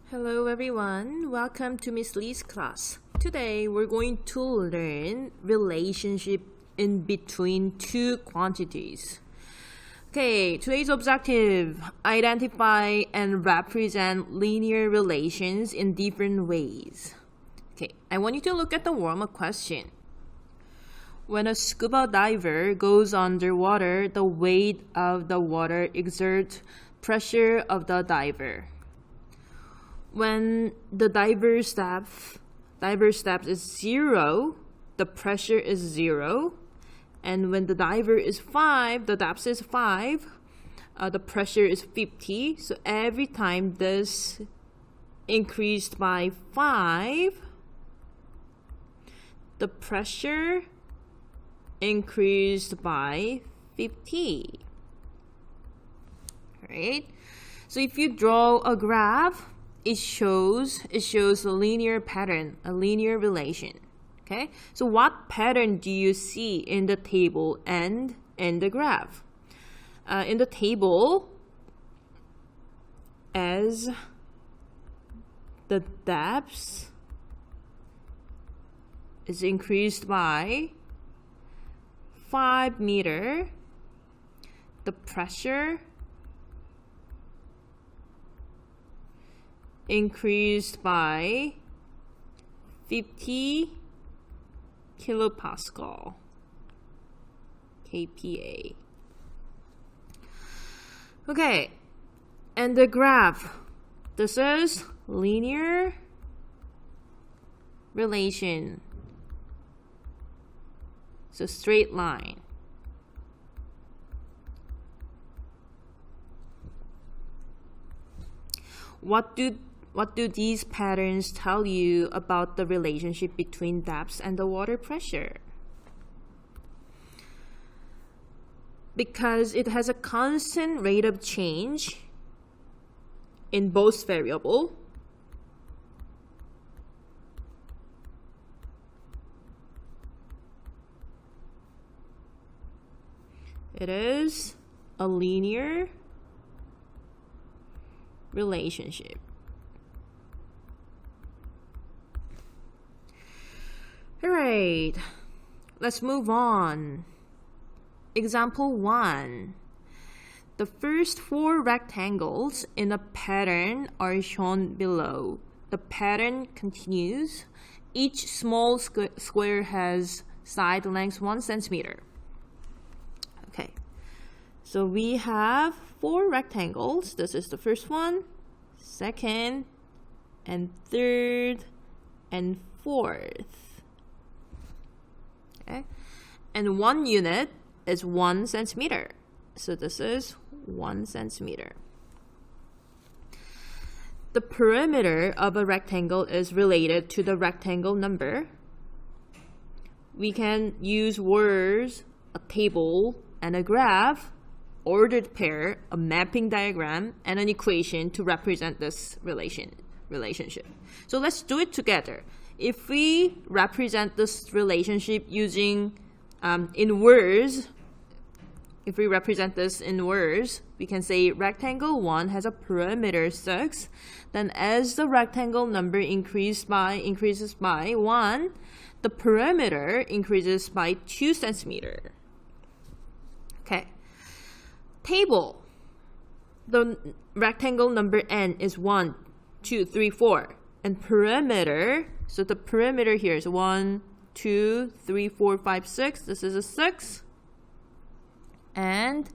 Hello everyone, welcome to Miss Lee's class. Today we're going to learn relationship in between two quantities. Okay, today's objective, identify and represent linear relations in different ways. Okay, I want you to look at the warm-up question. When a scuba diver goes underwater, the weight of the water exerts pressure of the diver. When the diver steps is 0, the pressure is 0. And when the diver is 5, the depth is 5, the pressure is 50. So every time this increased by 5, the pressure increased by 50. Alright? So if you draw a graph, it shows a linear pattern, a linear relation. Okay? So what pattern do you see in the table and in the graph? In the table, as the depth is increased by 5 meters, the pressure increased by 50 kilopascal, kPa. Okay, and the graph. This is linear relation. It's a straight line. What do these patterns tell you about the relationship between depth and the water pressure? Because it has a constant rate of change in both variables, it is a linear relationship. Alright, let's move on. Example 1. The first 4 rectangles in a pattern are shown below. The pattern continues. Each small square has side length 1 centimeter. Okay, so we have 4 rectangles. This is the first one, second, and third, and fourth. Okay. And 1 unit is 1 centimeter. So this is 1 centimeter. The perimeter of a rectangle is related to the rectangle number. We can use words, a table, and a graph, ordered pair, a mapping diagram, and an equation to represent this relationship. So let's do it together. If we represent this relationship using in words, if we represent this in words, we can say rectangle 1 has a perimeter 6. Then as the rectangle number increases by 1, the perimeter increases by 2 centimeters. Okay. Table. The rectangle number n is 1, 2, 3, 4. And perimeter, so the perimeter here is 1, 2, 3, 4, 5, 6. This is a 6. And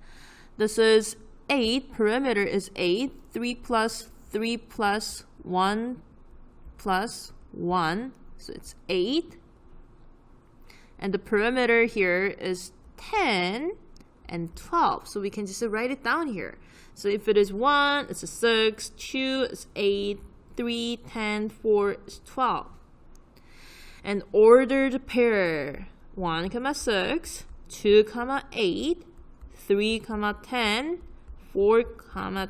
this is 8. Perimeter is 8. 3 plus 3 plus 1 plus 1. So it's 8. And the perimeter here is 10 and 12. So we can just write it down here. So if it is 1, it's a 6. 2 is 8. 3, 10, 4 is 12. And ordered pair 1, 6, 2, 8, 3, 10, 4,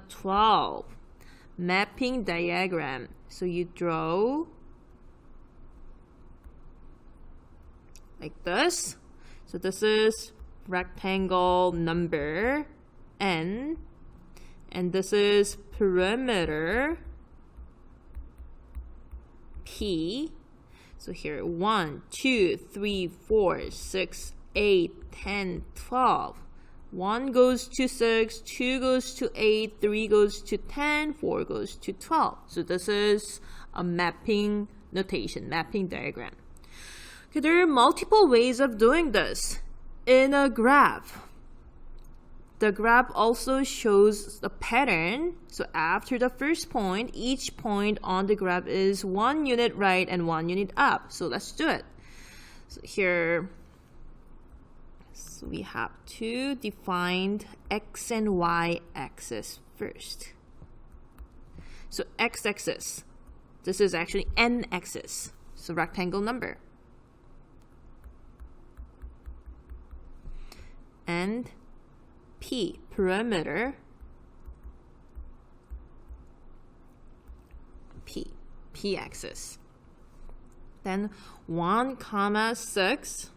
12. Mapping diagram. So you draw like this. So this is rectangle number n, and this is perimeter P. So here 1, 2, 3, 4, 6, 8, 10, 12. 1 goes to 6, 2 goes to 8, 3 goes to 10, 4 goes to 12. So this is a mapping notation, mapping diagram. Okay, there are multiple ways of doing this in a graph. The graph also shows the pattern. So after the first point, each point on the graph is 1 unit right and 1 unit up. So let's do it. So here, so we have to define x and y axis first. So x-axis, this is actually n-axis, so rectangle number. And P, perimeter, P-axis. Then 1, 6.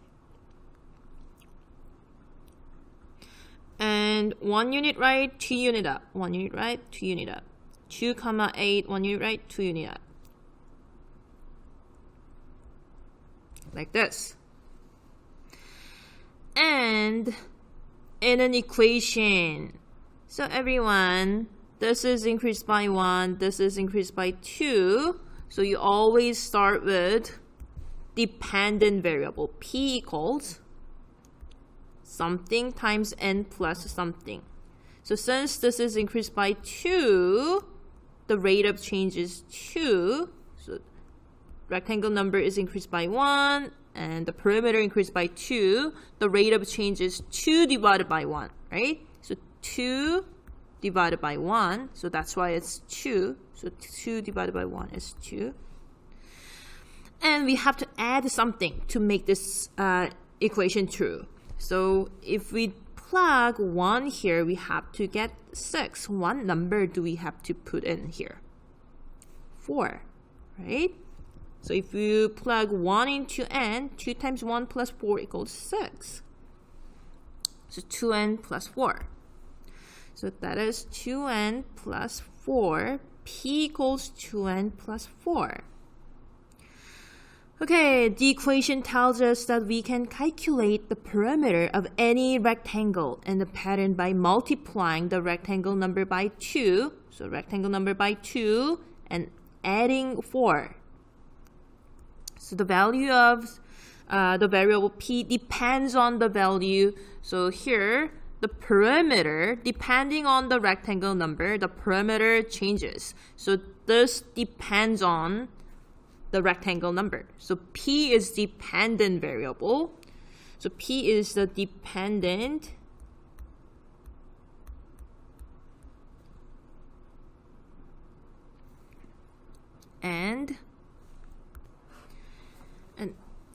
And 1 unit right, 2 unit up. 1 unit right, 2 unit up. 2, 8, 1 unit right, 2 unit up. Like this. And in an equation, so everyone, this is increased by 1, this is increased by 2. So you always start with dependent variable. P equals something times n plus something. So since this is increased by 2, the rate of change is 2. So rectangle number is increased by 1, and the perimeter increased by 2. The rate of change is 2 divided by 1, right? So 2 divided by 1, so that's why it's 2. So 2 divided by 1 is 2. And we have to add something to make this equation true. So if we plug 1 here, we have to get 6. What number do we have to put in here? 4, right? So if you plug 1 into n, 2 times 1 plus 4 equals 6. So 2n plus 4. So that is 2n plus 4. P equals 2n plus 4. Okay, the equation tells us that we can calculate the perimeter of any rectangle in the pattern by multiplying the rectangle number by 2. So rectangle number by 2 and adding 4. So the value of the variable P depends on the value. So here, the perimeter, depending on the rectangle number, the perimeter changes. So this depends on the rectangle number. So P is dependent variable. So P is the dependent and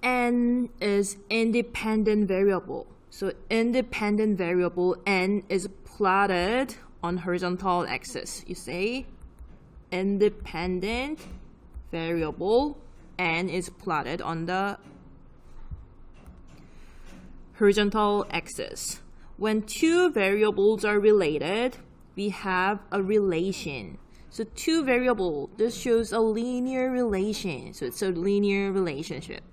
n is independent variable. So independent variable n is plotted on horizontal axis. You say independent variable n is plotted on the horizontal axis. When two variables are related, we have a relation. So two variables, this shows a linear relation. So it's a linear relationship.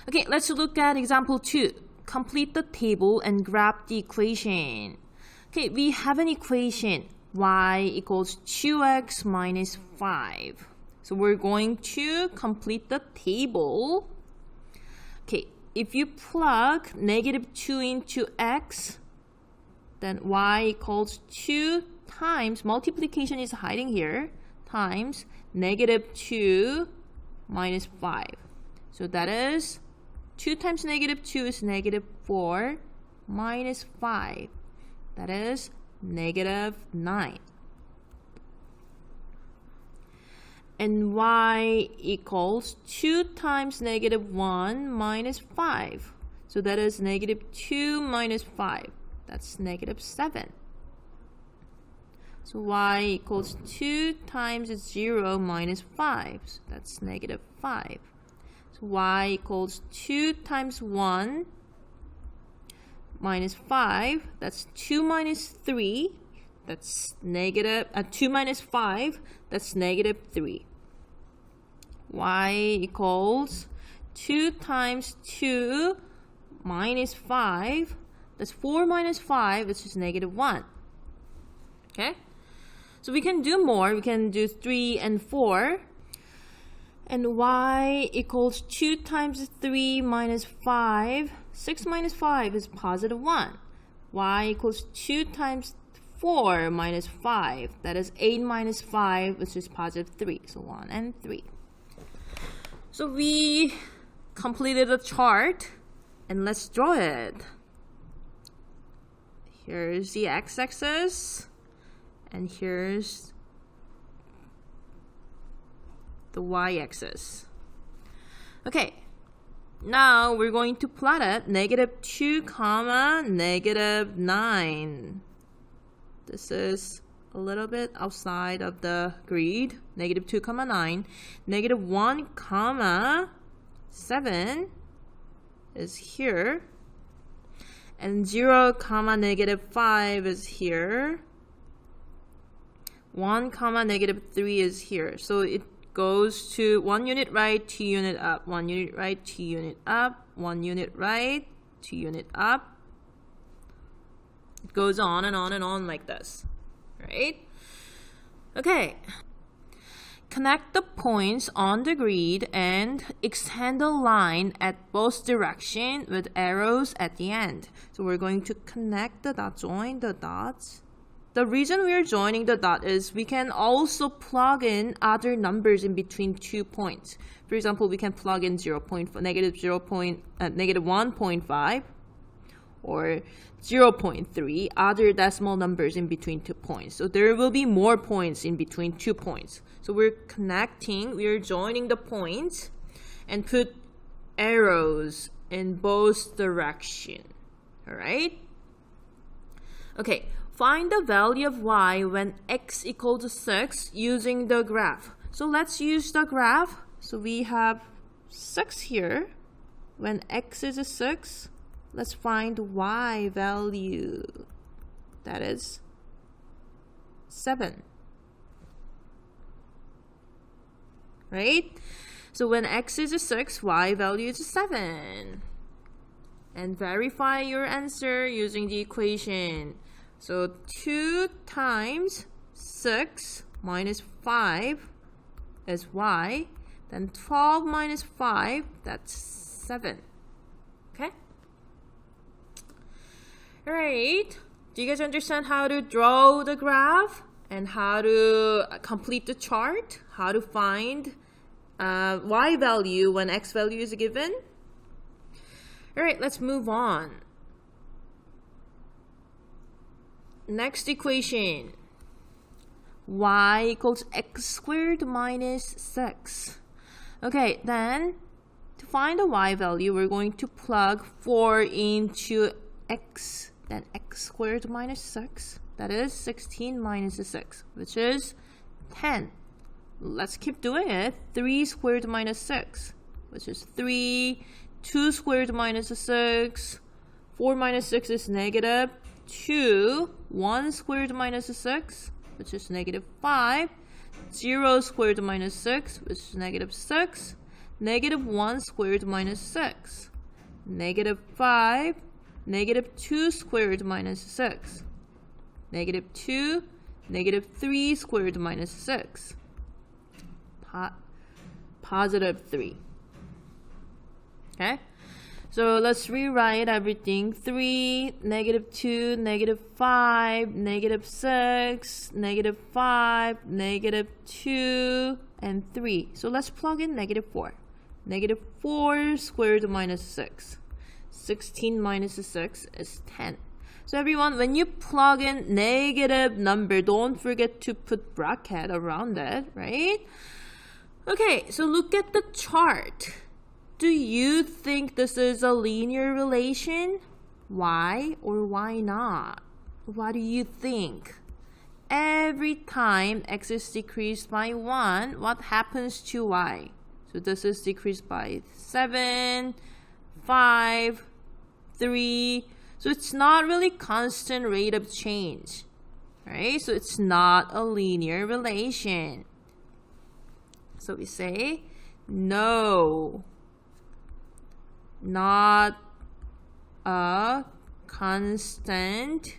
Okay, let's look at example 2. Complete the table and graph the equation. Okay, we have an equation y equals 2x minus 5. So we're going to complete the table. Okay, if you plug negative 2 into x, then y equals 2 times, multiplication is hiding here, times negative 2 minus 5. So that is 2 times negative 2 is negative 4 minus 5. That is negative 9. And y equals 2 times negative 1 minus 5. So that is negative 2 minus 5. That's negative 7. So y equals 2 times 0 minus 5. So that's negative 5. So y equals 2 times 1 minus 5. That's 2 minus 3. That's negative, 2 minus 5. That's negative 3. y equals 2 times 2 minus 5. That's 4 minus 5, which is negative 1. Okay? So we can do more. We can do 3 and 4. And y equals 2 times 3 minus 5. 6 minus 5 is positive 1. Y equals 2 times 4 minus 5. That is 8 minus 5, which is positive 3. So 1 and 3. So we completed the chart. And let's draw it. Here's the x-axis. And here's the y-axis. Okay, now we're going to plot it. Negative 2 comma negative 9. This is a little bit outside of the grid. Negative 2 comma 9. Negative 1 comma 7 is here. And 0 comma negative 5 is here. 1 comma negative 3 is here. So it goes to 1 unit right, 2 unit up, 1 unit right, 2 unit up, 1 unit right, 2 unit up. It goes on and on and on like this, right? Okay. Connect the points on the grid and extend the line at both directions with arrows at the end. So we're going to connect the dots, join the dots. The reason we are joining the dot is we can also plug in other numbers in between 2 points. For example, we can plug in negative 1.5 or 0.3, other decimal numbers in between 2 points. So there will be more points in between 2 points. So we are joining the points and put arrows in both directions. Alright? Okay. Find the value of y when x equals 6 using the graph. So let's use the graph. So we have 6 here. When x is 6, let's find y value. That is 7. Right? So when x is 6, y value is 7. And verify your answer using the equation. So 2 times 6 minus 5 is y. Then 12 minus 5, that's 7. Okay? Alright. Do you guys understand how to draw the graph? And how to complete the chart? How to find y value when x value is given? Alright, let's move on. Next equation, y equals x squared minus 6. Okay, then to find the y value, we're going to plug 4 into x, then x squared minus 6. That is 16 minus 6, which is 10. Let's keep doing it. 3 squared minus 6, which is 3. 2 squared minus 6. 4 minus 6 is negative 2. 1 squared minus 6, which is negative 5. 0 squared minus 6, which is negative 6. Negative 1 squared minus 6. Negative 5. Negative 2 squared minus 6. Negative 2. Negative 3 squared minus 6. Positive 3. Okay? So let's rewrite everything. 3, negative 2, negative 5, negative 6, negative 5, negative 2, and 3. So let's plug in negative 4. Negative 4 squared minus 6. 16 minus 6 is 10. So everyone, when you plug in negative number, don't forget to put bracket around it, right? Okay, so look at the chart. Do you think this is a linear relation? Why or why not? What do you think? Every time x is decreased by 1, what happens to y? So this is decreased by 7, 5, 3. So it's not really constant rate of change, right? So it's not a linear relation. So we say No, not a constant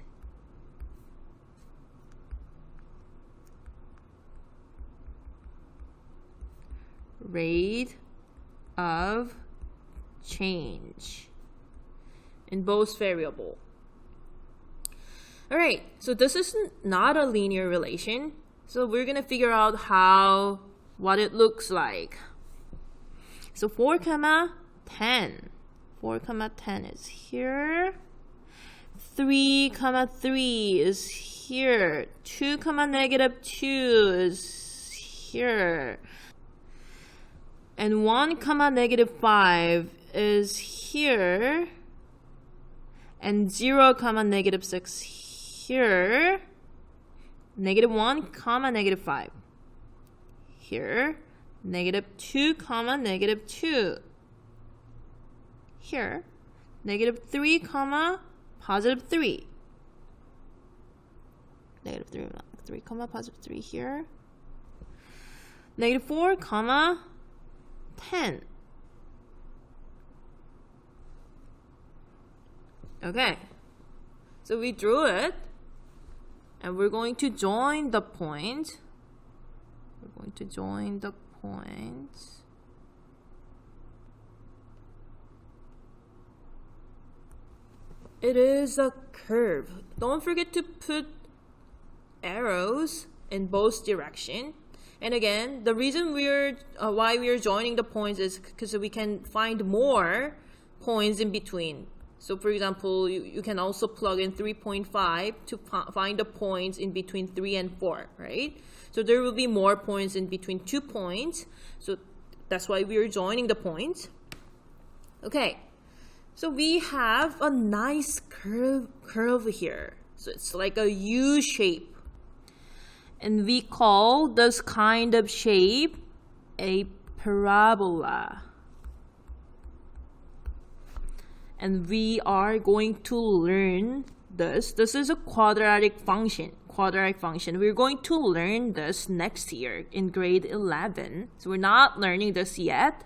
rate of change in both variable. Alright, so this is not a linear relation. So we're gonna figure out what it looks like. So 4 comma 10. 4 comma 10 is here. 3 comma 3 is here. 2 comma negative 2 is here. And 1 comma negative 5 is here. And 0 comma negative 6 here. Negative 1 comma negative 5 here. Negative 2 comma negative 2 here. Negative 3 comma positive 3. Negative 3 comma positive 3 here. Negative 4 comma 10. Okay, so we drew it, and we're going to join the point. We're going to join the points. It is a curve. Don't forget to put arrows in both directions. And again, the reason why we're joining the points is because we can find more points in between. So for example, you can also plug in 3.5 to find the points in between 3 and 4, right? So there will be more points in between 2 points. So that's why we're joining the points. Okay, so we have a nice curve here. So it's like a U shape. And we call this kind of shape a parabola. And we are going to learn this. This is a quadratic function. We're going to learn this next year in grade 11. So we're not learning this yet.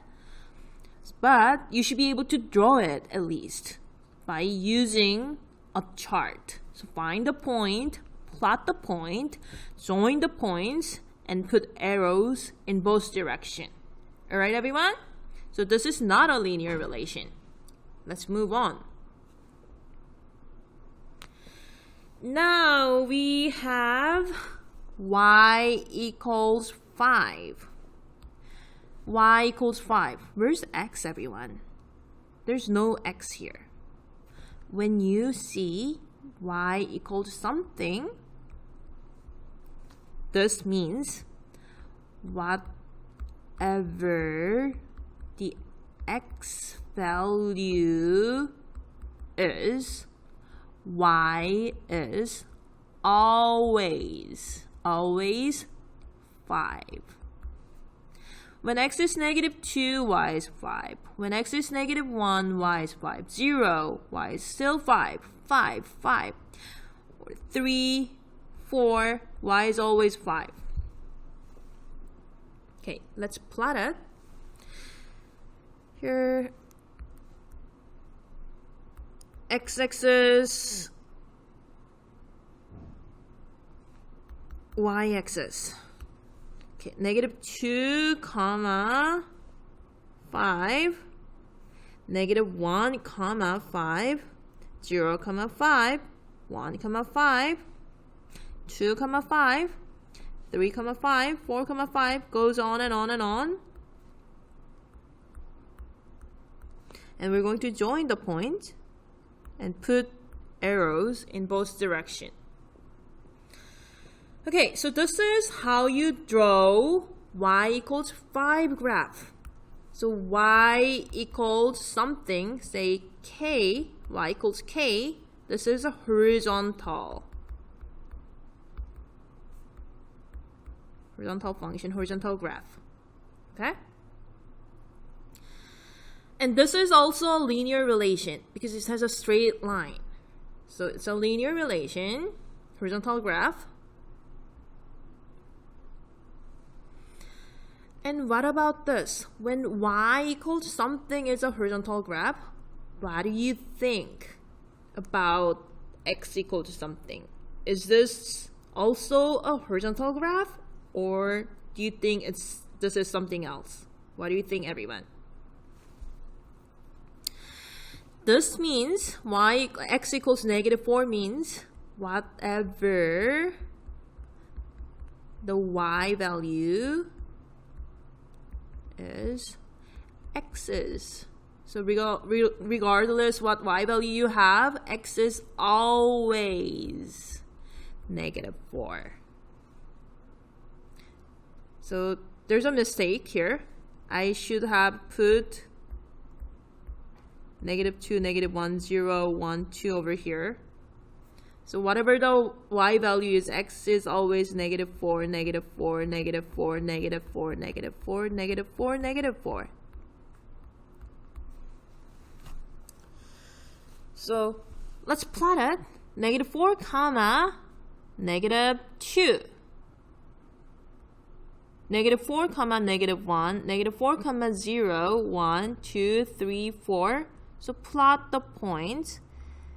But you should be able to draw it at least by using a chart. So find the point, plot the point, join the points, and put arrows in both directions. Alright, everyone? So this is not a linear relation. Let's move on. Now we have y equals 5. Y equals 5. Where's x, everyone? There's no x here. When you see y equals something, this means whatever the x value is, y is always 5. When x is negative 2, y is 5. When x is negative 1, y is 5. 0, y is still 5. 5. 3, 4, y is always 5. Okay, let's plot it. Here, x-axis, y-axis. Okay, negative 2 comma 5, negative 1 comma 5, 0 comma 5, 1 comma 5, 2 comma 5, 3 comma 5, 4 comma 5, goes on and on and on. And we're going to join the point and put arrows in both directions. Okay, so this is how you draw y equals 5 graph. So y equals something, say k, y equals k. This is a horizontal function, horizontal graph. Okay? And this is also a linear relation because it has a straight line. So it's a linear relation, horizontal graph. And what about this? When y equals something is a horizontal graph, what do you think about x equal to something? Is this also a horizontal graph, or do you think this is something else? What do you think, everyone? This means x equals -4 means whatever the y value is, x is. So regardless what y value you have, x is always -4. So there's a mistake here. I should have put -2, -1, 0, 1, 2 over here. So whatever the y value is, x is always -4, -4, -4, -4, -4, -4, -4. So let's plot it. -4, comma, -2. -4, comma, -1, -4, comma, 0, 1, 2, 3, 4. So plot the points,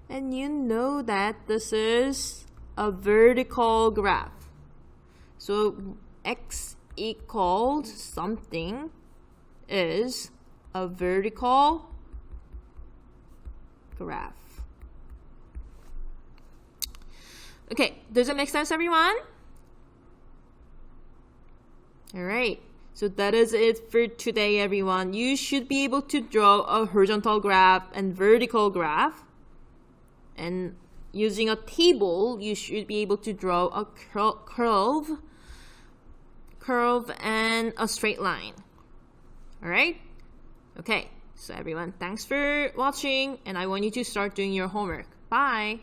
and you know that this is a vertical graph. So x equals something is a vertical graph. Okay, does it make sense, everyone? All right, so that is it for today, everyone. You should be able to draw a horizontal graph and vertical graph. And using a table, you should be able to draw a curve and a straight line. All right? Okay, so everyone, thanks for watching, and I want you to start doing your homework. Bye.